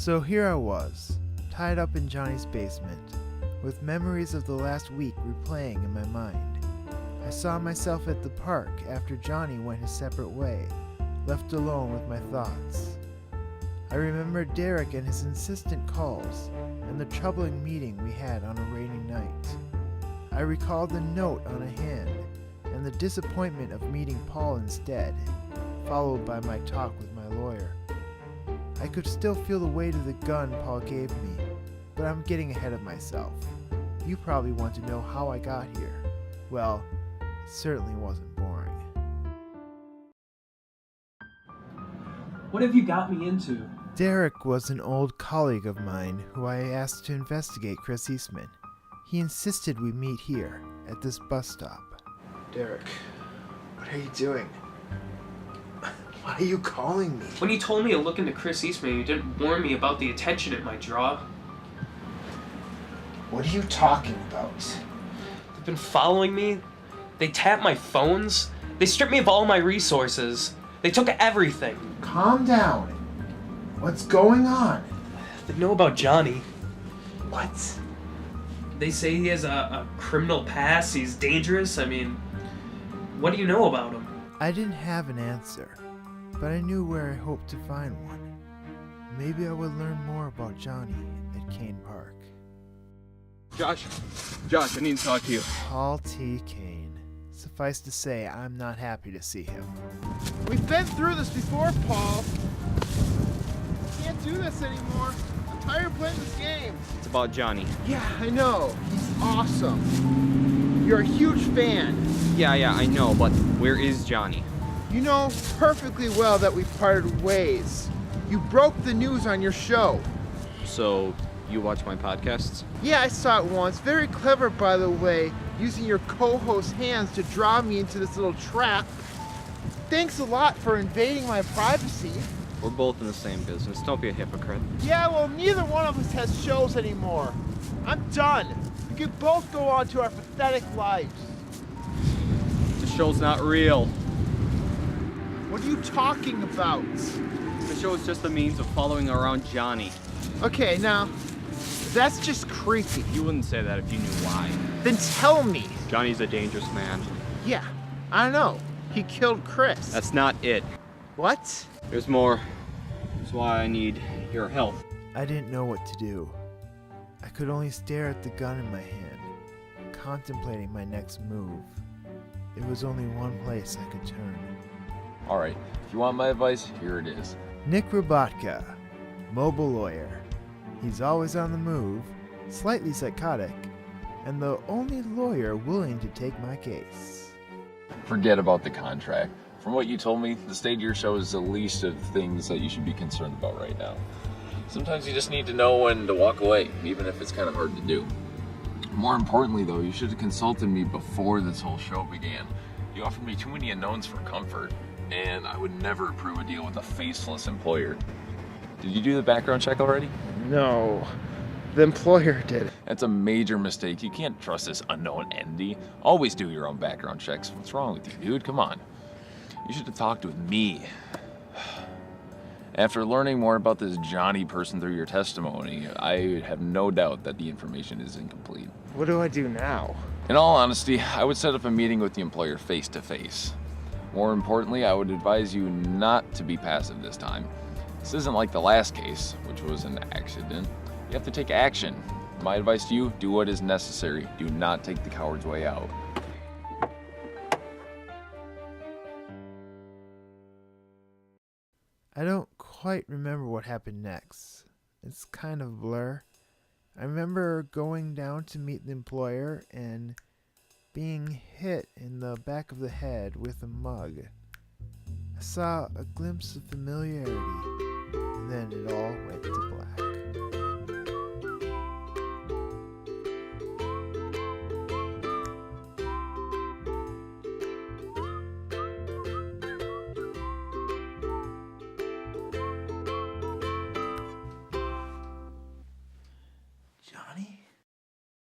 So here I was, tied up in Johnny's basement, with memories of the last week replaying in my mind. I saw myself at the park after Jonny went his separate way, left alone with my thoughts. I remembered Derek and his insistent calls, and the troubling meeting we had on a rainy night. I recalled the note on a hand, and the disappointment of meeting Paul instead, followed by my talk with my lawyer. I could still feel the weight of the gun Paul gave me, but I'm getting ahead of myself. You probably want to know how I got here. Well, it certainly wasn't boring. What have you got me into? Derek was an old colleague of mine who I asked to investigate Chris Eastman. He insisted we meet here, at this bus stop. Derek, what are you doing? Why are you calling me? When you told me to look into Chris Eastman, you didn't warn me about the attention it might draw. What are you talking about? They've been following me. They tapped my phones. They stripped me of all my resources. They took everything. Calm down. What's going on? They know about Jonny. What? They say he has a criminal past. He's dangerous. I mean, what do you know about him? I didn't have an answer, but I knew where I hoped to find one. Maybe I would learn more about Jonny at Kane Park. Josh, I need to talk to you. Paul T. Kane. Suffice to say, I'm not happy to see him. We've been through this before, Paul. Can't do this anymore. I'm tired of playing this game. It's about Jonny. Yeah, I know. He's awesome. You're a huge fan. Yeah, I know, but where is Jonny? You know perfectly well that we parted ways. You broke the news on your show. So, you watch my podcasts? Yeah, I saw it once. Very clever, by the way, using your co-host's hands to draw me into this little trap. Thanks a lot for invading my privacy. We're both in the same business. Don't be a hypocrite. Yeah, well, neither one of us has shows anymore. I'm done. We can both go on to our pathetic lives. The show's not real. What are you talking about? The show is just a means of following around Jonny. Okay, now, that's just creepy. You wouldn't say that if you knew why. Then tell me. Johnny's a dangerous man. Yeah, I know. He killed Chris. That's not it. What? There's more. That's why I need your help. I didn't know what to do. I could only stare at the gun in my hand, contemplating my next move. There was only one place I could turn. Alright, if you want my advice, here it is. Nick Robotka, mobile lawyer. He's always on the move, slightly psychotic, and the only lawyer willing to take my case. Forget about the contract. From what you told me, the state of your show is the least of things that you should be concerned about right now. Sometimes you just need to know when to walk away, even if it's kind of hard to do. More importantly though, you should have consulted me before this whole show began. You offered me too many unknowns for comfort, and I would never approve a deal with a faceless employer. Did you do the background check already? No. The employer did. That's a major mistake. You can't trust this unknown entity. Always do your own background checks. What's wrong with you, dude? Come on. You should have talked with me. After learning more about this Jonny person through your testimony, I have no doubt that the information is incomplete. What do I do now? In all honesty, I would set up a meeting with the employer face to face. More importantly, I would advise you not to be passive this time. This isn't like the last case, which was an accident. You have to take action. My advice to you, do what is necessary. Do not take the coward's way out. I don't quite remember what happened next. It's kind of a blur. I remember going down to meet the employer and being hit in the back of the head with a mug. I saw a glimpse of familiarity, and then it all went to black.